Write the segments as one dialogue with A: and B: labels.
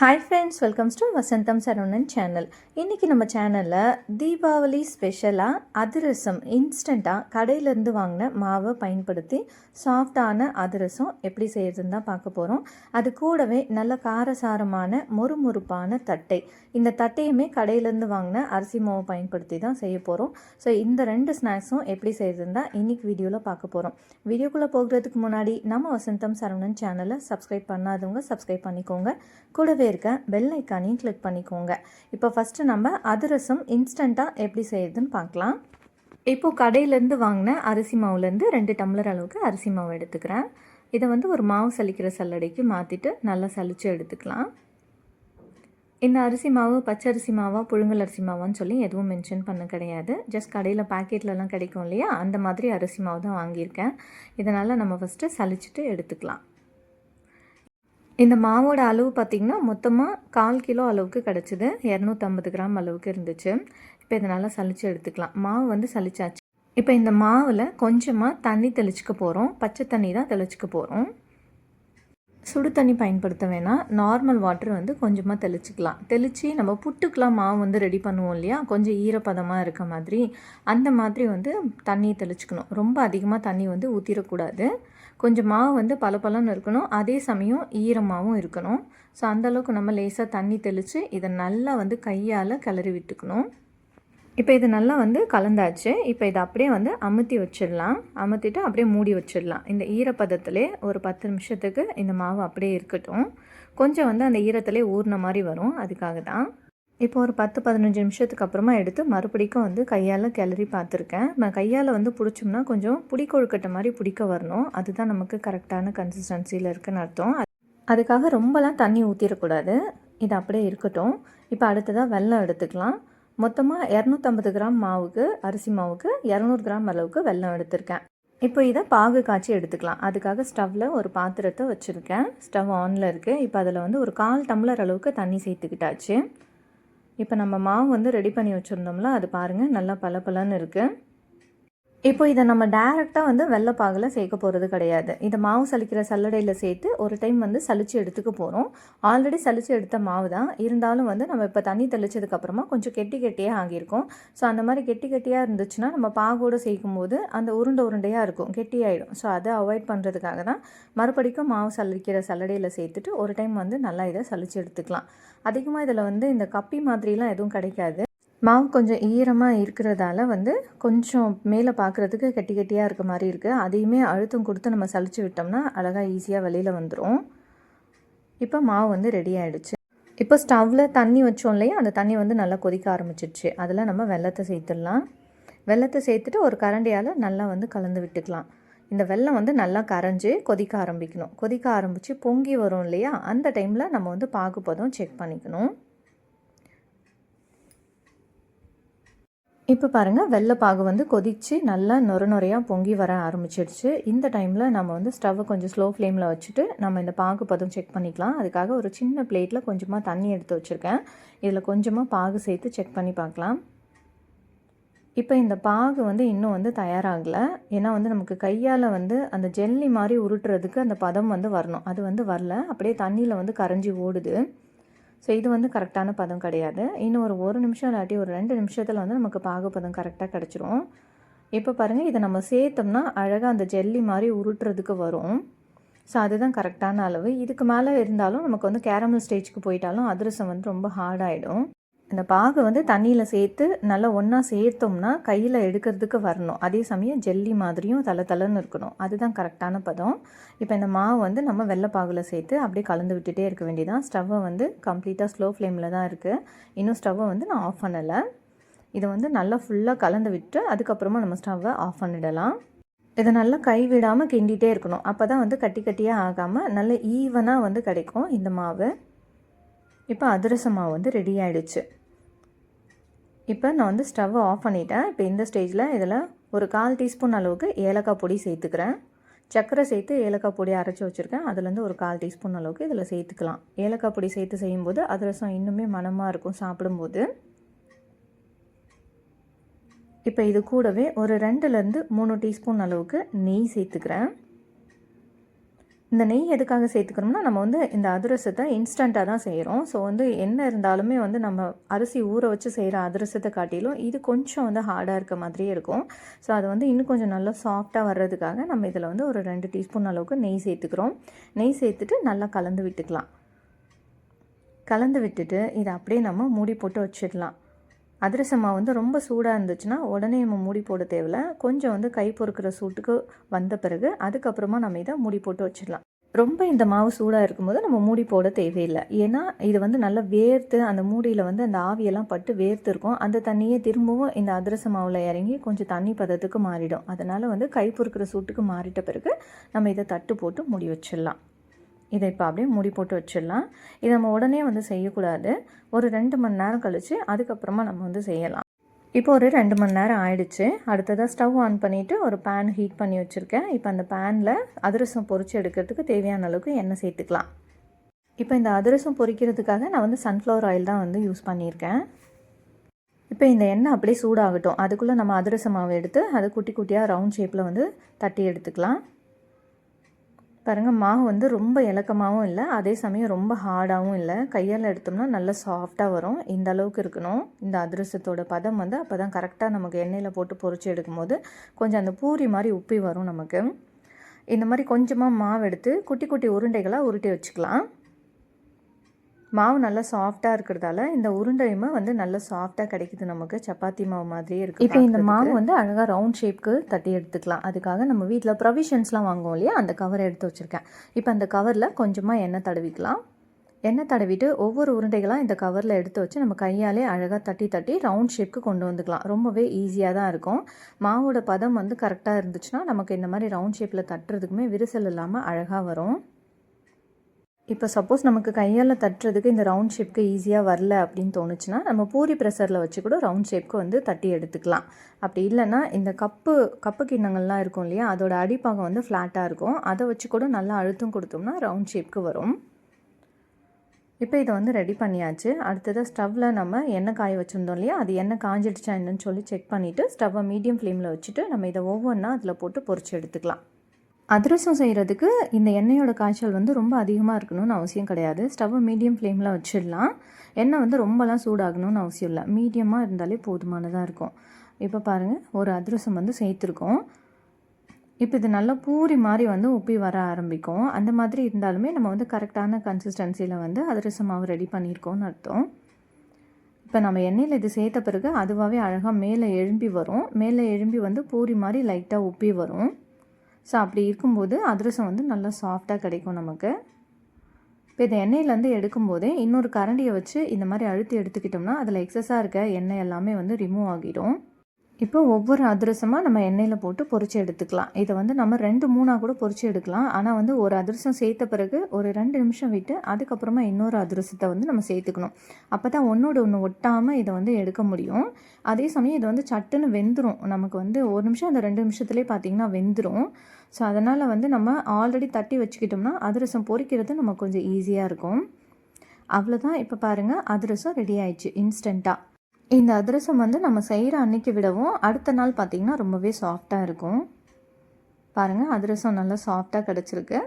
A: Hi friends, welcomes to Vasantham Saravanan channel. இன்றைக்கி நம்ம சேனலில் தீபாவளி ஸ்பெஷலாக அதிரசம் இன்ஸ்டண்ட்டாக கடையிலேருந்து வாங்கின மாவை பயன்படுத்தி சாஃப்டான அதிரசம் எப்படி செய்கிறதுன்னு தான் பார்க்க போகிறோம். அது கூடவே நல்ல காரசாரமான மொறுமொறுப்பான தட்டை, இந்த தட்டையுமே கடையிலேருந்து வாங்கின அரிசி மாவை பயன்படுத்தி தான் செய்ய போகிறோம். ஸோ இந்த ரெண்டு ஸ்நாக்ஸும் எப்படி செய்கிறதுன்னு தான் இன்றைக்கி வீடியோவில் பார்க்க போகிறோம். வீடியோக்குள்ளே போகிறதுக்கு முன்னாடி நம்ம வசந்தம் சரவணன் சேனலை சப்ஸ்கிரைப் பண்ணாதவங்க சப்ஸ்கிரைப் பண்ணிக்கோங்க. கூடவே இருக்க பெல் ஐக்கானையும் கிளிக் பண்ணிக்கோங்க. இப்போ ஃபஸ்ட்டு நம்ம அதிரசம் இன்ஸ்டண்ட்டாக எப்படி செய்யறதுன்னு பார்க்கலாம். இப்போது கடையிலேருந்து வாங்கின அரிசி மாவுலேருந்து 2 டம்ளர் அளவுக்கு அரிசி மாவு எடுத்துக்கிறேன். இதை ஒரு மாவு சலிக்கிற சல்லடைக்கு மாற்றிட்டு நல்லா சலித்து எடுத்துக்கலாம். இந்த அரிசி மாவு பச்சரிசி மாவா புழுங்கல் அரிசி மாவான்னு சொல்லி எதுவும் மென்ஷன் பண்ண கிடையாது. ஜஸ்ட் கடையில் பேக்கெட்லலாம் கிடைக்கும் இல்லையா, அந்த மாதிரி அரிசி மாவு தான் வாங்கியிருக்கேன். இதனால் நம்ம ஃபஸ்ட்டு சலிச்சுட்டு எடுத்துக்கலாம். இந்த மாவோட அளவு பார்த்திங்கன்னா மொத்தமாக 1/4 கிலோ அளவுக்கு கிடச்சிது. 250 கிராம் அளவுக்கு இருந்துச்சு. இப்போ இதனால் சலித்து எடுத்துக்கலாம். மாவு சலிச்சாச்சு. இப்போ இந்த மாவில் கொஞ்சமாக தண்ணி தெளிச்சுக்க போகிறோம். பச்சை தண்ணி தான் தெளிச்சுக்க போகிறோம். சுடு தண்ணி பயன்படுத்த வேணாம். நார்மல் வாட்டர் கொஞ்சமாக தெளிச்சிக்கலாம். தெளித்து நம்ம புட்டுக்கெலாம் மாவு ரெடி பண்ணுவோம் இல்லையா, கொஞ்சம் ஈரப்பதமாக இருக்க மாதிரி, அந்த மாதிரி தண்ணியை தெளிச்சுக்கணும். ரொம்ப அதிகமாக தண்ணி ஊற்றிடக்கூடாது. கொஞ்சம் மாவு பலப்பலன்னு இருக்கணும், அதே சமயம் ஈரமாகவும் இருக்கணும். ஸோ அந்தளவுக்கு நம்ம லேசாக தண்ணி தெளித்து இதை நல்லா கையால் கிளறி விட்டுக்கணும். இப்போ இது நல்லா கலந்தாச்சு. இப்போ இதை அப்படியே அமுத்தி வச்சிடலாம். அமுத்திட்டு அப்படியே மூடி வச்சிடலாம். இந்த ஈரப்பதத்திலே ஒரு 10 நிமிஷத்துக்கு இந்த மாவு அப்படியே இருக்கட்டும். கொஞ்சம் அந்த ஈரத்திலே ஊறின மாதிரி வரும், அதுக்காக தான். இப்போ ஒரு 10-15 நிமிஷத்துக்கு அப்புறமா எடுத்து மறுபடிக்கும் கையால் கிளறி பார்த்துருக்கேன். நம்ம கையால் பிடிச்சோம்னா கொஞ்சம் புடி கொழுக்கட்டை மாதிரி பிடிக்க வரணும். அதுதான் நமக்கு கரெக்டான கன்சிஸ்டன்சியில் இருக்குன்னு அர்த்தம். அதுக்காக ரொம்பலாம் தண்ணி ஊற்றிடக்கூடாது. இது அப்படியே இருக்கட்டும். இப்போ அடுத்ததாக வெல்லம் எடுத்துக்கலாம். மொத்தமாக 250 கிராம் மாவுக்கு, அரிசி மாவுக்கு 200 கிராம் அளவுக்கு வெல்லம் எடுத்திருக்கேன். இப்போ இதை பாகு காய்ச்சி எடுத்துக்கலாம். அதுக்காக ஸ்டவ்வில் ஒரு பாத்திரத்தை வச்சுருக்கேன். ஸ்டவ் ஆனில் இருக்குது. இப்போ அதில் ஒரு 1/4 டம்ளர் அளவுக்கு தண்ணி சேர்த்துக்கிட்டாச்சு. இப்போ நம்ம மாவு ரெடி பண்ணி வச்சுருந்தோம்ல, அது பாருங்கள் நல்லா பலப்பலன்னு இருக்குது. இப்போ இதை நம்ம டேரெக்டாக வெள்ளைப்பாகில் சேர்க்க போகிறது கிடையாது. இதை மாவு சலிக்கிற சல்லடையில் சேர்த்து ஒரு டைம் சலித்து எடுத்துக்க போகிறோம். ஆல்ரெடி சலித்து எடுத்த மாவு தான் இருந்தாலும் நம்ம இப்போ தண்ணி தெளித்ததுக்கப்புறமா கொஞ்சம் கெட்டியாக ஆகியிருக்கும். ஸோ அந்த மாதிரி கெட்டியாக இருந்துச்சுன்னா நம்ம பாகோடு சேர்க்கும் போது அந்த உருண்டையாக இருக்கும், கெட்டியாயிடும். ஸோ அதை அவாய்ட் பண்ணுறதுக்காக தான் மறுபடிக்கும் மாவு சலிக்கிற சல்லடையில் சேர்த்துட்டு ஒரு டைம் நல்லா இதை சலித்து எடுத்துக்கலாம். அதிகமாக இதில் இந்த கப்பி மாதிரிலாம் எதுவும் கிடைக்காது. மாவு கொஞ்சம் ஈரமாக இருக்கிறதால கொஞ்சம் மேலே பார்க்குறதுக்கு கெட்டியாக இருக்க மாதிரி இருக்குது. அதையுமே அழுத்தம் கொடுத்து நம்ம சலிச்சு விட்டோம்னா அழகாக ஈஸியாக வெளியில் வந்துடும். இப்போ மாவு ரெடி ஆகிடுச்சு. இப்போ ஸ்டவ்வில் தண்ணி வச்சோம் இல்லையா, அந்த தண்ணி நல்லா கொதிக்க ஆரம்பிச்சிடுச்சு. அதில் நம்ம வெல்லத்தை சேர்த்துடலாம். வெல்லத்தை சேர்த்துட்டு ஒரு கரண்டியால் நல்லா கலந்து விட்டுக்கலாம். இந்த வெல்லம் நல்லா கரைஞ்சி கொதிக்க ஆரம்பிக்கணும். கொதிக்க ஆரம்பித்து பொங்கி வரும் இல்லையா, அந்த டைமில் நம்ம பாகுபதம் செக் பண்ணிக்கணும். இப்போ பாருங்கள், வெள்ளைப்பாகு கொதித்து நல்லா நுரையாக பொங்கி வர ஆரம்பிச்சிடுச்சு. இந்த டைமில் நம்ம ஸ்டவ்வை கொஞ்சம் ஸ்லோ ஃப்ளேமில் வச்சுட்டு நம்ம இந்த பாகு பதம் செக் பண்ணிக்கலாம். அதுக்காக ஒரு சின்ன பிளேட்டில் கொஞ்சமாக தண்ணி எடுத்து வச்சுருக்கேன். இதில் கொஞ்சமாக பாகு சேர்த்து செக் பண்ணி பார்க்கலாம். இப்போ இந்த பாகு இன்னும் தயாராகலை. ஏன்னா நமக்கு கையால் அந்த ஜெல்லி மாதிரி உருட்டுறதுக்கு அந்த பதம் வரணும். அது வரல, அப்படியே தண்ணியில் கரைஞ்சி ஓடுது. ஸோ இது கரெக்டான பதம் கிடையாது. இன்னும் ஒரு நிமிஷம் இல்லாட்டி ஒரு 2 நிமிஷத்தில் நமக்கு பாகு பதம் கரெக்டாக கிடச்சிரும். இப்போ பாருங்கள், இதை நம்ம சேர்த்தோம்னா அழகாக அந்த ஜெல்லி மாதிரி உருட்டுறதுக்கு வரும். ஸோ அதுதான் கரெக்டான அளவு. இதுக்கு மேலே இருந்தாலும் நமக்கு கேரமல் ஸ்டேஜுக்கு போயிட்டாலும் அதிரசம் ரொம்ப ஹார்டாகிடும். இந்த பாகு தண்ணியில் சேர்த்து நல்லா ஒன்றா சேர்த்தோம்னா கையில் எடுக்கிறதுக்கு வரணும். அதே சமயம் ஜெல்லி மாதிரியும் தளன்னு இருக்கணும். அதுதான் கரெக்டான பதம். இப்போ இந்த மாவு நம்ம வெள்ளைப்பாகில் சேர்த்து அப்படியே கலந்து விட்டுட்டே இருக்க வேண்டியதான். ஸ்டவ்வை கம்ப்ளீட்டாக ஸ்லோ ஃப்ளேமில் தான் இருக்குது. இன்னும் ஸ்டவ்வை நான் ஆஃப் பண்ணலை. இதை நல்லா ஃபுல்லாக கலந்து விட்டு அதுக்கப்புறமா நம்ம ஸ்டவ்வை ஆஃப் பண்ணிடலாம். இதை நல்லா கைவிடாமல் கிண்டிகிட்டே இருக்கணும். அப்போ தான் கட்டியாக ஆகாமல் நல்ல ஈவனாக கிடைக்கும் இந்த மாவு. இப்போ அதிரச மாவு ரெடி ஆகிடுச்சு. இப்போ நான் ஸ்டவ்வை ஆஃப் பண்ணிட்டேன். இப்போ இந்த ஸ்டேஜில் இதில் ஒரு 1/4 டீஸ்பூன் அளவுக்கு ஏலக்காய் பொடி சேர்த்துக்கிறேன். சர்க்கரை சேர்த்து ஏலக்காய் பொடி அரைச்சி வச்சுருக்கேன். அதுலேருந்து ஒரு 1/4 டீஸ்பூன் அளவுக்கு இதில் சேர்த்துக்கலாம். ஏலக்காய் பொடி சேர்த்து செய்யும்போது அதிரசம் இன்னுமே மணமாக இருக்கும் சாப்பிடும்போது. இப்போ இது கூடவே ஒரு 2லேருந்து 3 டீஸ்பூன் அளவுக்கு நெய் சேர்த்துக்கிறேன். இந்த நெய் எதுக்காக சேர்த்துக்கிறோம்னா, நம்ம வந்து இந்த அதிரசத்தை இன்ஸ்டண்ட்டாக தான் செய்கிறோம். ஸோ வந்து என்ன இருந்தாலுமே வந்து நம்ம அரிசி ஊற வச்சு செய்கிற அதிரசத்தை காட்டிலும் இது கொஞ்சம் வந்து ஹார்டாக இருக்க மாதிரியே இருக்கும். ஸோ அது வந்து இன்னும் கொஞ்சம் நல்லா சாஃப்டாக வர்றதுக்காக நம்ம இதில் வந்து ஒரு 2 டீஸ்பூன் அளவுக்கு நெய் சேர்த்துக்கிறோம். நெய் சேர்த்துட்டு நல்லா கலந்து விட்டுக்கலாம். கலந்து விட்டுட்டு இதை அப்படியே நம்ம மூடி போட்டு வச்சிடலாம். அதிரச மாவு வந்து ரொம்ப சூடாக இருந்துச்சுன்னா உடனே நம்ம மூடி போட தேவையில்ல. கொஞ்சம் வந்து கை பொறுக்கிற சூட்டுக்கு வந்த பிறகு அதுக்கப்புறமா நம்ம இதை மூடி போட்டு வச்சிடலாம். ரொம்ப இந்த மாவு சூடாக இருக்கும்போது நம்ம மூடி போட தேவையில்லை. ஏன்னா இது வந்து நல்லா வேர்த்து அந்த மூடியில் வந்து அந்த ஆவியெல்லாம் பட்டு வேர்த்து இருக்கும். அந்த தண்ணியே திரும்பவும் இந்த அதிரச மாவில் இறங்கி கொஞ்சம் தண்ணி பதத்துக்கு மாறிடும். அதனால் வந்து கை பொறுக்கிற சூட்டுக்கு மாறிட்ட பிறகு நம்ம இதை தட்டு போட்டு மூடி வச்சிடலாம். இதை இப்போ அப்படியே மூடி போட்டு வச்சிடலாம். இதை நம்ம உடனே வந்து செய்யக்கூடாது. ஒரு 2 மணி நேரம் கழித்து அதுக்கப்புறமா நம்ம வந்து செய்யலாம். இப்போ ஒரு 2 மணி நேரம் ஆயிடுச்சு. அடுத்ததாக ஸ்டவ் ஆன் பண்ணிவிட்டு ஒரு பேன் ஹீட் பண்ணி வச்சுருக்கேன். இப்போ அந்த பேனில் அதிரசம் பொரித்து எடுக்கிறதுக்கு தேவையான அளவுக்கு எண்ணெய் சேர்த்துக்கலாம். இப்போ இந்த அதிரசம் பொரிக்கிறதுக்காக நான் வந்து சன்ஃப்ளவர் ஆயில் தான் வந்து யூஸ் பண்ணியிருக்கேன். இப்போ இந்த எண்ணெய் அப்படியே சூடாகட்டும். அதுக்குள்ளே நம்ம அதிரச மாவு எடுத்து அதை குட்டி குட்டியாக ரவுண்ட் ஷேப்பில் வந்து தட்டி எடுத்துக்கலாம். பாருங்கள், மாவு வந்து ரொம்ப இலக்கமாகவும் இல்லை, அதே சமயம் ரொம்ப ஹார்டாகவும் இல்லை. கையால் எடுத்தோம்னா நல்லா சாஃப்டாக வரும். இந்த அளவுக்கு இருக்கணும். இந்த அதிரசத்தோட பதம் வந்து அப்போ தான் கரெக்டாக நமக்கு எண்ணெயில் போட்டு பொரிச்சு எடுக்கும்போது கொஞ்சம் அந்த பூரி மாதிரி உப்பி வரும் நமக்கு. இந்த மாதிரி கொஞ்சமாக மாவு எடுத்து குட்டி குட்டி உருண்டைகளாக உருட்டி வச்சுக்கலாம். மாவு நல்லா சாஃப்டாக இருக்கிறதால இந்த உருண்டையுமே வந்து நல்லா சாஃப்டாக கிடைக்குது நமக்கு. சப்பாத்தி மாவு மாதிரியே இருக்குது. இப்போ இந்த மாவு வந்து அழகாக ரவுண்ட் ஷேப்க்கு தட்டி எடுத்துக்கலாம். அதுக்காக நம்ம வீட்டில் ப்ரொவிஷன்ஸ்லாம் வாங்குவோம் இல்லையா, அந்த கவரை எடுத்து வச்சுருக்கேன். இப்போ அந்த கவரில் கொஞ்சமாக எண்ணெய் தடவிக்கலாம். எண்ணெய் தடவிட்டு ஒவ்வொரு உருண்டைகளாக இந்த கவரில் எடுத்து வச்சு நம்ம கையாலே அழகாக தட்டி தட்டி ரவுண்ட் ஷேப்க்கு கொண்டு வந்துக்கலாம். ரொம்பவே ஈஸியாக தான் இருக்கும். மாவோட பதம் வந்து கரெக்டாக இருந்துச்சுன்னா நமக்கு இந்த மாதிரி ரவுண்ட் ஷேப்பில் தட்டுறதுக்குமே விரிசல் இல்லாமல் அழகாக வரும். இப்போ சப்போஸ் நமக்கு கையால் தட்டுறதுக்கு இந்த ரவுண்ட் ஷேப்க்கு ஈஸியாக வரல அப்படின்னு தோணுச்சுன்னா நம்ம பூரி ப்ரெஷரில் வச்சு கூட ரவுண்ட் ஷேப்க்கு வந்து தட்டி எடுத்துக்கலாம். அப்படி இல்லைன்னா இந்த கப்பு கிண்ணங்கள்லாம் இருக்கும் இல்லையா, அதோட அடிப்பாகம் வந்து ஃப்ளாட்டாக இருக்கும். அதை வச்சு கூட நல்லா அழுத்தம் கொடுத்தோம்னா ரவுண்ட் ஷேப்க்கு வரும். இப்போ இதை வந்து ரெடி பண்ணியாச்சு. அடுத்ததாக ஸ்டவ்வில் நம்ம எண்ணெய் காய வச்சுருந்தோம் இல்லையா, அது எண்ணெய் காஞ்சிடுச்சா என்னன்னு சொல்லி செக் பண்ணிவிட்டு ஸ்டவ்வை மீடியம் ஃப்ளேமில் வச்சுட்டு நம்ம இதை ஒவ்வொன்றா அதில் போட்டு பொரிச்சு எடுத்துக்கலாம். அதிரசம் செய்கிறதுக்கு இந்த எண்ணெயோட காய்ச்சல் வந்து ரொம்ப அதிகமாக இருக்கணும்னு அவசியம் கிடையாது. ஸ்டவ்வை மீடியம் ஃப்ளேமில் வச்சிடலாம். எண்ணெய் வந்து ரொம்பலாம் சூடாகணும்னு அவசியம் இல்லை, மீடியமாக இருந்தாலே போதுமானதாக இருக்கும். இப்போ பாருங்கள், ஒரு அதிரசம் வந்து சேர்த்துருக்கோம். இப்போ இது நல்லா பூரி மாதிரி வந்து உப்பி வர ஆரம்பிக்கும். அந்த மாதிரி இருந்தாலுமே நம்ம வந்து கரெக்டான கன்சிஸ்டன்சியில் வந்து அதிரசம் மாவு ரெடி பண்ணியிருக்கோம்னு அர்த்தம். இப்போ நம்ம எண்ணெயில் இது சேர்த்த பிறகு அதுவாகவே அழகாக மேலே எழும்பி வரும். மேலே எழும்பி வந்து பூரி மாதிரி லைட்டாக உப்பி வரும். ஸோ அப்படி இருக்கும்போது அதிரசம் வந்து நல்லா சாஃப்டாக கிடைக்கும் நமக்கு. இப்போ இதை எண்ணெயிலேருந்து எடுக்கும்போதே இன்னொரு கரண்டியை வச்சு இந்த மாதிரி அழுத்தி எடுத்துக்கிட்டோம்னா அதில் எக்ஸஸாக இருக்க எண்ணெய் எல்லாமே வந்து ரிமூவ் ஆகிடும். இப்போ ஒவ்வொரு அதிரசமாக நம்ம எண்ணெயில் போட்டு பொரிச்சு எடுத்துக்கலாம். இதை வந்து நம்ம 2-3 கூட பொரிச்சு எடுக்கலாம். ஆனால் வந்து ஒரு அதிரசம் சேர்த்த பிறகு ஒரு 2 நிமிஷம் விட்டு அதுக்கப்புறமா இன்னொரு அதிரசத்தை வந்து நம்ம சேர்த்துக்கணும். அப்போ தான் ஒன்றோடு ஒன்று ஒட்டாமல் இதை வந்து எடுக்க முடியும். அதே சமயம் இது வந்து சட்டுன்னு வெந்துடும். நமக்கு வந்து 1 நிமிஷம் அந்த 2 நிமிஷத்துலேயே பார்த்திங்கன்னா வெந்துடும். ஸோ அதனால் வந்து நம்ம ஆல்ரெடி தட்டி வச்சுக்கிட்டோம்னா அதிரசம் பொரிக்கிறது நமக்கு கொஞ்சம் ஈஸியாக இருக்கும். அவ்வளோதான். இப்போ பாருங்கள், அதிரசம் ரெடி ஆயிடுச்சு இன்ஸ்டண்ட்டாக. இந்த அதிரசம் வந்து நம்ம செய்கிற அன்னைக்கு விடவும் அடுத்த நாள் பார்த்திங்கன்னா ரொம்பவே சாஃப்டாக இருக்கும். பாருங்கள், அதிரசம் நல்லா சாஃப்டாக கிடச்சிருக்கு.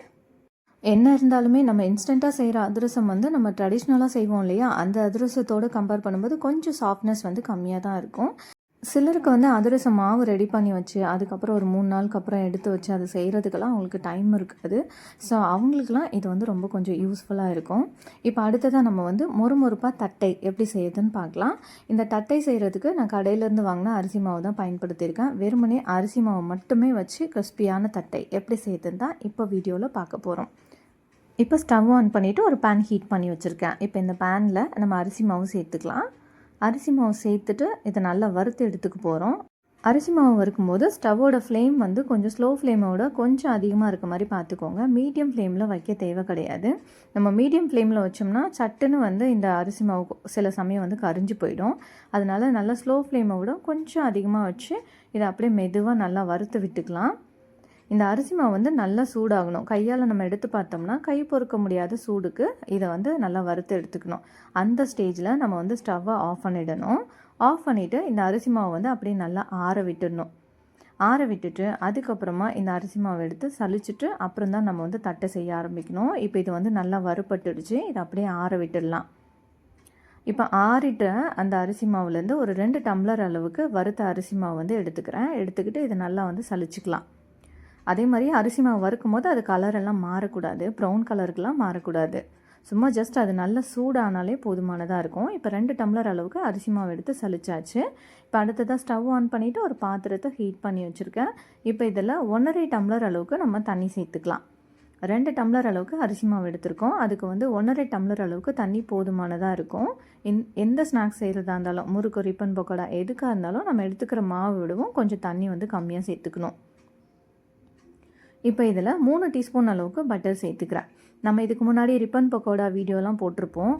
A: என்ன இருந்தாலுமே நம்ம இன்ஸ்டண்ட்டாக செய்கிற அதிரசம் வந்து நம்ம ட்ரெடிஷ்னலாக செய்வோம் இல்லையா, அந்த அதிரசத்தோடு கம்பேர் பண்ணும்போது கொஞ்சம் சாஃப்ட்னஸ் வந்து கம்மியாக தான் இருக்கும். சிலருக்கு வந்து அதிரசம் மாவு ரெடி பண்ணி வச்சு அதுக்கப்புறம் ஒரு 3 நாளுக்கு அப்புறம் எடுத்து வச்சு அது செய்கிறதுக்கெல்லாம் அவங்களுக்கு டைம் இருக்காது. ஸோ அவங்களுக்குலாம் இது வந்து ரொம்ப கொஞ்சம் யூஸ்ஃபுல்லாக இருக்கும். இப்போ அடுத்ததாக நம்ம வந்து மொறுமொறுப்பாக தட்டை எப்படி செய்யுதுன்னு பார்க்கலாம். இந்த தட்டை செய்கிறதுக்கு நான் கடையிலேருந்து வாங்கின அரிசி மாவு தான் பயன்படுத்தியிருக்கேன். வெறுமனே அரிசி மாவு மட்டுமே வச்சு கிறிஸ்பியான தட்டை எப்படி செய்யுதுன்னு தான் இப்போ வீடியோவில் பார்க்க போகிறோம். இப்போ ஸ்டவ் ஆன் பண்ணிவிட்டு ஒரு பேன் ஹீட் பண்ணி வச்சுருக்கேன். இப்போ இந்த பேனில் நம்ம அரிசி மாவு சேர்த்துக்கலாம். அரிசி மாவு சேர்த்துட்டு இதை நல்லா வறுத்து எடுத்துக்க போகிறோம். அரிசி மாவு வறுக்கும்போது ஸ்டவ்வோட ஃப்ளேம் வந்து கொஞ்சம் ஸ்லோ ஃப்ளேமோட கொஞ்சம் அதிகமாக இருக்க மாதிரி பார்த்துக்கோங்க. மீடியம் ஃப்ளேமில் வைக்க தேவை கிடையாது. நம்ம மீடியம் ஃப்ளேமில் வச்சோம்னா சட்டுன்னு வந்து இந்த அரிசி மாவு சில சமயம் வந்து கரிஞ்சு போயிடும். அதனால் நல்லா ஸ்லோ ஃப்ளேமை விட கொஞ்சம் அதிகமாக வச்சு இதை அப்படியே மெதுவாக நல்லா வறுத்து விட்டுக்கலாம். இந்த அரிசி மாவு வந்து நல்லா சூடாகணும். கையால் நம்ம எடுத்து பார்த்தோம்னா கை பொறுக்க முடியாத சூடுக்கு இதை வந்து நல்லா வறுத்து எடுத்துக்கணும். அந்த ஸ்டேஜில் நம்ம வந்து ஸ்டவ்வை ஆஃப் பண்ணிடணும். ஆஃப் பண்ணிவிட்டு இந்த அரிசி மாவு வந்து அப்படியே நல்லா ஆற விட்டுடணும். ஆற விட்டுட்டு அதுக்கப்புறமா இந்த அரிசி மாவு எடுத்து சலிச்சுட்டு அப்புறம் தான் நம்ம வந்து தட்டை செய்ய ஆரம்பிக்கணும். இப்போ இது வந்து நல்லா வறுபட்டுடுச்சு. இதை அப்படியே ஆற விட்டுடலாம். இப்போ ஆறிட்ட அந்த அரிசி மாவுலேருந்து ஒரு 2 டம்ளர் அளவுக்கு வறுத்த அரிசி மாவு வந்து எடுத்துக்கிறேன். எடுத்துக்கிட்டு இதை நல்லா வந்து சலிச்சுக்கலாம். அதே மாதிரி அரிசி மாவு வறுக்கும் போது அது கலரெல்லாம் மாறக்கூடாது, ப்ரௌன் கலருக்கெலாம் மாறக்கூடாது. சும்மா ஜஸ்ட் அது நல்லா சூடானாலே போதுமானதாக இருக்கும். இப்போ 2 டம்ளர் அளவுக்கு அரிசி மாவு எடுத்து சலிச்சாச்சு. இப்போ அடுத்ததாக ஸ்டவ் ஆன் பண்ணிவிட்டு ஒரு பாத்திரத்தை ஹீட் பண்ணி வச்சுருக்கேன். இப்போ இதில் 1.5 டம்ளர் அளவுக்கு நம்ம தண்ணி சேர்த்துக்கலாம். 2 டம்ளர் அளவுக்கு அரிசி மாவு எடுத்திருக்கோம். அதுக்கு வந்து 1.5 டம்ளர் அளவுக்கு தண்ணி போதுமானதாக இருக்கும். எந்த ஸ்நாக்ஸ் செய்கிறதா இருந்தாலும், முறுக்கு, ரிப்பன் பக்கோடா எதுக்காக இருந்தாலும் நம்ம எடுத்துக்கிற மாவு விடவும் கொஞ்சம் தண்ணி வந்து கம்மியாக சேர்த்துக்கணும். இப்போ இதில் 3 டீஸ்பூன் அளவுக்கு பட்டர் சேர்த்துக்கிறேன். நம்ம இதுக்கு முன்னாடி ரிப்பன் பக்கோடா வீடியோலாம் போட்டிருப்போம்.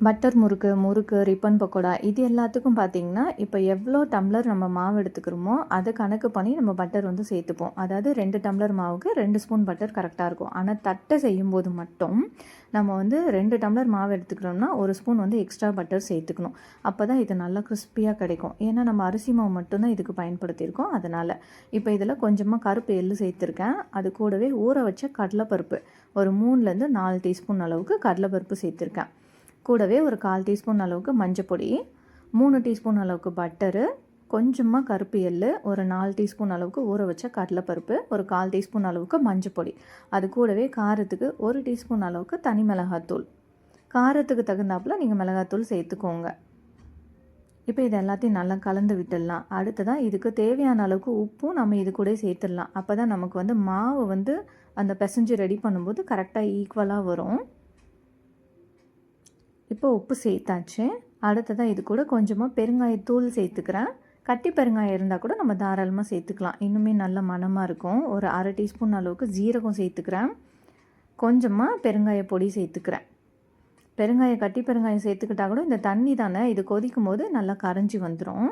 A: பட்டர் முறுக்கு, ரிப்பன் பக்கோடா இது எல்லாத்துக்கும் பார்த்திங்கன்னா இப்போ எவ்வளோ டம்ளர் நம்ம மாவு எடுத்துக்கிறோமோ அதை கணக்கு பண்ணி நம்ம பட்டர் வந்து சேர்த்துப்போம். அதாவது 2 டம்ளர் மாவுக்கு 2 ஸ்பூன் பட்டர் கரெக்டாக இருக்கும். ஆனால் தட்டை செய்யும்போது மட்டும் நம்ம வந்து 2 டம்ளர் மாவு எடுத்துக்கிறோம்னா 1 ஸ்பூன் வந்து எக்ஸ்ட்ரா பட்டர் சேர்த்துக்கணும். அப்போ தான் இது நல்லா கிறிஸ்பியாக கிடைக்கும். ஏன்னா நம்ம அரிசி மாவு மட்டும்தான் இதுக்கு பயன்படுத்தியிருக்கோம். அதனால் இப்போ இதில் கொஞ்சமாக கருப்பு எள்ளு சேர்த்துருக்கேன். அது கூடவே ஊற வச்ச கடலைப்பருப்பு ஒரு 3லேருந்து 4 டீஸ்பூன் அளவுக்கு கடலைப்பருப்பு சேர்த்துருக்கேன். கூடவே ஒரு 1/4 டீஸ்பூன் அளவுக்கு மஞ்சப்பொடி, 3 டீஸ்பூன் அளவுக்கு பட்டரு, கொஞ்சமாக கருப்பு எள்ளு, ஒரு 4 டீஸ்பூன் அளவுக்கு ஊற வச்ச கடலைப்பருப்பு, ஒரு 1/4 டீஸ்பூன் அளவுக்கு மஞ்சப்பொடி, அது கூடவே காரத்துக்கு 1 டீஸ்பூன் அளவுக்கு தனி மிளகாத்தூள். காரத்துக்கு தகுந்தாப்பில் நீங்கள் மிளகாத்தூள் சேர்த்துக்கோங்க. இப்போ இது எல்லாத்தையும் நல்லா கலந்து விட்டுடலாம். அடுத்ததாக இதுக்கு தேவையான அளவுக்கு உப்பும் நம்ம இது கூட சேர்த்துடலாம். அப்போ தான் நமக்கு வந்து மாவு வந்து அந்த பிசைஞ்சு ரெடி பண்ணும்போது கரெக்டாக ஈக்குவலாக வரும். இப்போ உப்பு சேர்த்தாச்சு. அடுத்ததாக இது கூட கொஞ்சமாக பெருங்காயத்தூள் சேர்த்துக்கிறேன். கட்டி பெருங்காயம் இருந்தால் கூட நம்ம தாராளமாக சேர்த்துக்கலாம், இன்னுமே நல்ல மணமாக இருக்கும். ஒரு 1/2 டீஸ்பூன் அளவுக்கு ஜீரகம் சேர்த்துக்கிறேன். கொஞ்சமாக பெருங்காய பொடி சேர்த்துக்கிறேன். கட்டி பெருங்காயம் சேர்த்துக்கிட்டால் கூட இந்த தண்ணி தானே, இது கொதிக்கும் போது நல்லா கரைஞ்சி வந்துடும்.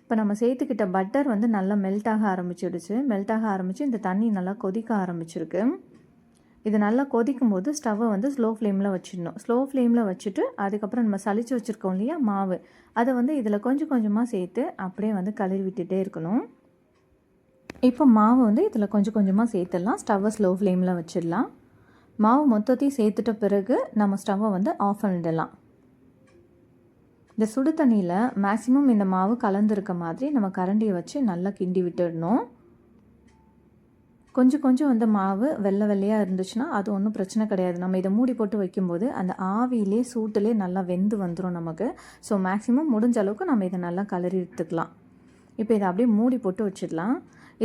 A: இப்போ நம்ம சேர்த்துக்கிட்ட பட்டர் வந்து நல்லா மெல்ட் ஆக ஆரம்பிச்சு இந்த தண்ணி நல்லா கொதிக்க ஆரம்பிச்சிருக்கு. இது நல்லா கொதிக்கும் போது ஸ்டவ்வை வந்து ஸ்லோ ஃப்ளேமில் வச்சிடணும். ஸ்லோ ஃப்ளேமில் வச்சுட்டு அதுக்கப்புறம் நம்ம சலிச்சு வச்சுருக்கோம் இல்லையா மாவு, அதை வந்து இதில் கொஞ்சம் கொஞ்சமாக சேர்த்து அப்படியே வந்து கலரி விட்டுட்டே இருக்கணும். இப்போ மாவு வந்து இதில் கொஞ்சம் கொஞ்சமாக சேர்த்துடலாம். ஸ்டவ்வை ஸ்லோ ஃப்ளேமில் வச்சிடலாம். மாவு மொத்தத்தையும் சேர்த்துட்ட பிறகு நம்ம ஸ்டவ்வை வந்து ஆஃப் பண்ணிடலாம். இந்த சுடு தண்ணியில் மேக்ஸிமம் இந்த மாவு கலந்துருக்க மாதிரி நம்ம கரண்டியை வச்சு நல்லா கிண்டி விட்டுடணும். கொஞ்சம் வந்து மாவு வெள்ளையாக இருந்துச்சுன்னா அது ஒன்றும் பிரச்சனை கிடையாது. நம்ம இதை மூடி போட்டு வைக்கும்போது அந்த ஆவியிலே சூட்டிலே நல்லா வெந்து வந்துடும் நமக்கு. ஸோ மேக்ஸிமம் முடிஞ்ச அளவுக்கு நம்ம இதை நல்லா கலரி எடுத்துக்கலாம். இப்போ இதை அப்படியே மூடி போட்டு வச்சிடலாம்.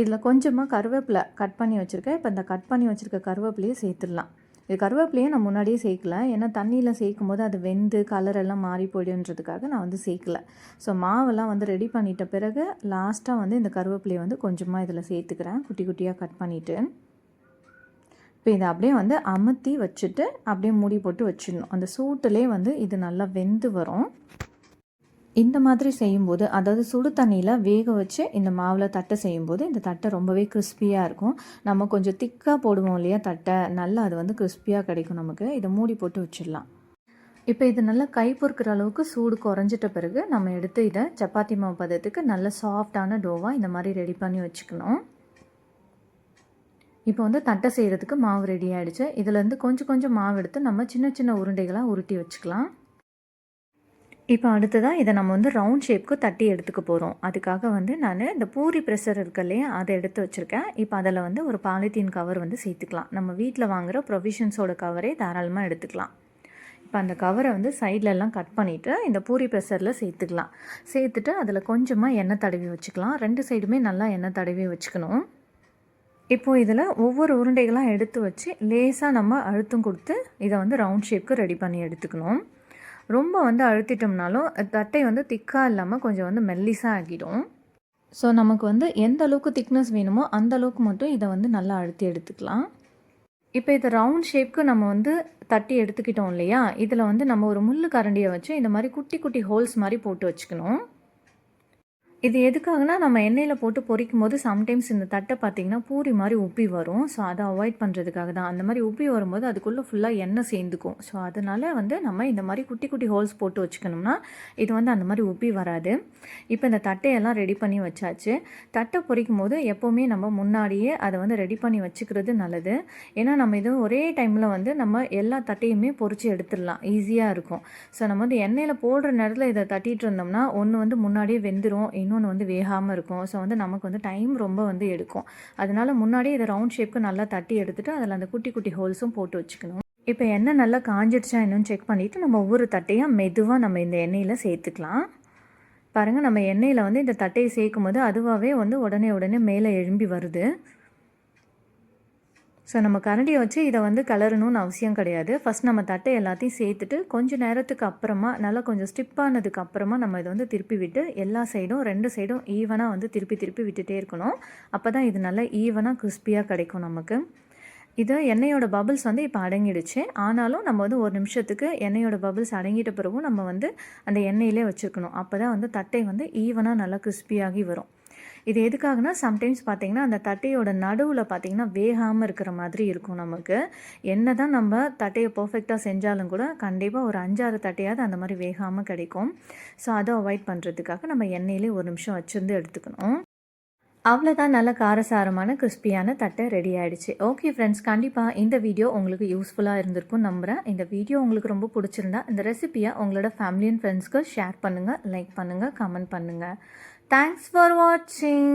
A: இதில் கொஞ்சமாக கருவேப்பிலை கட் பண்ணி வச்சுருக்கேன். இப்போ இந்த கட் பண்ணி வச்சுருக்க கருவேப்பிலையை சேர்த்துடலாம். இது கருவேப்பிலையே நான் முன்னாடியே சேர்க்கல, ஏன்னா தண்ணியில் சேர்க்கும் போது அது வெந்து கலரெல்லாம் மாறி போய்டுன்றதுக்காக நான் வந்து சேர்க்கல. ஸோ மாவெல்லாம் வந்து ரெடி பண்ணிட்ட பிறகு லாஸ்ட்டாக வந்து இந்த கருவேப்பிலையை வந்து கொஞ்சமாக இதில் சேர்த்துக்கிறேன், குட்டி குட்டியாக கட் பண்ணிவிட்டு. இப்போ இதை அப்படியே வந்து அமுத்தி வச்சுட்டு அப்படியே மூடி போட்டு வச்சிடணும். அந்த சூட்டிலே வந்து இது நல்லா வெந்து வரும். இந்த மாதிரி செய்யும்போது, அதாவது சுடு தண்ணியில் வேக வச்சு இந்த மாவில் தட்டை செய்யும்போது இந்த தட்டை ரொம்பவே கிறிஸ்பியாக இருக்கும். நம்ம கொஞ்சம் திக்காக போடுவோம் இல்லையா தட்டை, நல்லா அது வந்து கிறிஸ்பியாக கிடைக்கும் நமக்கு. இதை மூடி போட்டு வச்சிடலாம். இப்போ இது நல்லா கை பொறுக்கிற அளவுக்கு சூடு குறைஞ்சிட்ட பிறகு நம்ம எடுத்து இதை சப்பாத்தி மாவு பதத்துக்கு நல்ல சாஃப்டான டோவாக இந்த மாதிரி ரெடி பண்ணி வச்சுக்கணும். இப்போ வந்து தட்டை செய்கிறதுக்கு மாவு ரெடி ஆகிடுச்சு. இதுலேருந்து கொஞ்சம் மாவு எடுத்து நம்ம சின்ன சின்ன உருண்டைகளாக உருட்டி வச்சுக்கலாம். இப்போ அடுத்ததாக இதை நம்ம வந்து ரவுண்ட் ஷேப்புக்கு தட்டி எடுத்துக்க போகிறோம். அதுக்காக வந்து நான் இந்த பூரி ப்ரெஷர் இருக்கு இல்லையா, அதை எடுத்து வச்சுருக்கேன். இப்போ அதில் வந்து ஒரு பாலித்தீன் கவர் வந்து சேர்த்துக்கலாம். நம்ம வீட்டில் வாங்குகிற ப்ரொவிஷன்ஸோட கவரே தாராளமாக எடுத்துக்கலாம். இப்போ அந்த கவரை வந்து சைட்லெல்லாம் கட் பண்ணிவிட்டு இந்த பூரி ப்ரெஷரில் சேர்த்துக்கலாம். சேர்த்துட்டு அதில் கொஞ்சமாக எண்ணெய் தடவி வச்சுக்கலாம். 2 சைடுமே நல்லா எண்ணெய் தடவி வச்சுக்கணும். இப்போது இதில் ஒவ்வொரு உருண்டைகளாக எடுத்து வச்சு லேசாக நம்ம அழுத்தம் கொடுத்து இதை வந்து ரவுண்ட் ஷேப்புக்கு ரெடி பண்ணி எடுத்துக்கணும். ரொம்ப வந்து அழுத்திட்டோம்னாலும் தட்டை வந்து திக்காக இல்லாமல் கொஞ்சம் வந்து மெல்லிஸாக ஆகிடும். ஸோ நமக்கு வந்து எந்த அளவுக்கு திக்னஸ் வேணுமோ அந்த அளவுக்கு மட்டும் இதை வந்து நல்லா அழுத்தி எடுத்துக்கலாம். இப்போ இதை ரவுண்ட் ஷேப்க்கு நம்ம வந்து தட்டி எடுத்துக்கிட்டோம் இல்லையா, இதில் வந்து நம்ம ஒரு முள்ளு கரண்டியை வச்சு இந்த மாதிரி குட்டி குட்டி ஹோல்ஸ் மாதிரி போட்டு வச்சுக்கணும். இது எதுக்காகனா, நம்ம எண்ணெயில போட்டு பொரிக்கும்போது சம்டைம்ஸ் இந்த தட்டை பார்த்தீங்கன்னா, பூரி மாரி உப்பி வரும். ஸோ, அத அவாய்ட் பண்ணுறதுக்காக தான். அந்த மாரி உப்பி வரும்போது அதுக்குள்ளே ஃபுல்லா எண்ணெய் சேர்ந்துக்கும். ஸோ, அதனால வந்து நம்ம இந்த மாரி குட்டி குட்டி ஹோல்ஸ் போட்டு வச்சுக்கணும்னா, இது வந்து அந்த மாரி உப்பி வராது. இப்போ இந்த தட்டையெல்லாம் ரெடி பண்ணி வச்சாச்சு. தட்டை பொரிக்கும்போது எப்போவுமே நம்ம முன்னாடியே அதை வந்து ரெடி பண்ணி வச்சுக்கிறது நல்லது. ஏன்னா, நம்ம இது ஒரே டைமில் வந்து நம்ம எல்லா தட்டையுமே பொரிச்சு எடுத்துடலாம். ஈஸியாக இருக்கும். ஸோ, நம்ம வந்து எண்ணெயில் போடுற நேரத்தில் இதை தட்டிட்டு இருந்தோம்னா, ஒன்று வந்து முன்னாடியே வெந்துடும். இன்னொன்று வந்து வேகாமல் இருக்கும். ஸோ வந்து நமக்கு வந்து டைம் ரொம்ப வந்து எடுக்கும். அதனால முன்னாடியே இதை ரவுண்ட் ஷேப்க்கு நல்லா தட்டி எடுத்துட்டு அதில் அந்த குட்டி குட்டி ஹோல்ஸும் போட்டு வச்சுக்கணும். இப்போ எண்ணெய் நல்லா காஞ்சிடுச்சா என்னன்னு செக் பண்ணிவிட்டு நம்ம ஒவ்வொரு தட்டையாக மெதுவாக நம்ம இந்த எண்ணெயில் சேர்த்துக்கலாம். பாருங்கள், நம்ம எண்ணெயில் வந்து இந்த தட்டையை சேர்க்கும் போது அதுவாகவே வந்து உடனே மேலே எழும்பி வருது. ஸோ நம்ம கரண்டியை வச்சு இதை வந்து கிளறணும்னு அவசியம் கிடையாது. ஃபஸ்ட் நம்ம தட்டை எல்லாத்தையும் சேர்த்துட்டு கொஞ்சம் நேரத்துக்கு அப்புறமா நல்லா கொஞ்சம் ஸ்டிப்பானதுக்கு அப்புறமா நம்ம இதை வந்து திருப்பி விட்டு எல்லா சைடும் 2 சைடும் ஈவனாக வந்து திருப்பி விட்டுட்டே இருக்கணும். அப்போ தான் இது நல்லா ஈவனாக கிறிஸ்பியாக கிடைக்கும் நமக்கு. இது எண்ணெயோட பபிள்ஸ் வந்து இப்போ அடங்கிடுச்சு. ஆனாலும் நம்ம வந்து ஒரு நிமிஷத்துக்கு எண்ணெயோட பபிள்ஸ் அடங்கிட்ட பிறகும் நம்ம வந்து அந்த எண்ணெயிலே வச்சுருக்கணும். அப்போ தான் வந்து தட்டை வந்து ஈவனாக நல்லா கிறிஸ்பியாகி வரும். இது எதுக்காகனா, சம்டைம்ஸ் பார்த்திங்கன்னா அந்த தட்டையோட நடுவில் பார்த்திங்கன்னா வேகாமல் இருக்கிற மாதிரி இருக்கும் நமக்கு. என்ன தான் நம்ம தட்டையை பர்ஃபெக்டாக செஞ்சாலும் கூட கண்டிப்பாக ஒரு 5-6 தட்டையாவது அந்த மாதிரி வேகாமல் கிடைக்கும். ஸோ அதை அவாய்ட் பண்ணுறதுக்காக நம்ம எண்ணெயிலே ஒரு நிமிஷம் வச்சுருந்து எடுத்துக்கணும். அவ்வளோதான், நல்ல காரசாரமான கிறிஸ்பியான தட்டை ரெடி ஆகிடுச்சு. ஓகே ஃப்ரெண்ட்ஸ், கண்டிப்பாக இந்த வீடியோ உங்களுக்கு யூஸ்ஃபுல்லாக இருந்திருக்கும் நம்புகிறேன். இந்த வீடியோ உங்களுக்கு ரொம்ப பிடிச்சிருந்தா இந்த ரெசிபியை உங்களோட ஃபேமிலி அண்ட் ஃப்ரெண்ட்ஸ்க்கு ஷேர் பண்ணுங்கள், லைக் பண்ணுங்கள், கமெண்ட் பண்ணுங்கள். தேங்க்ஸ் ஃபார் வாட்சிங்.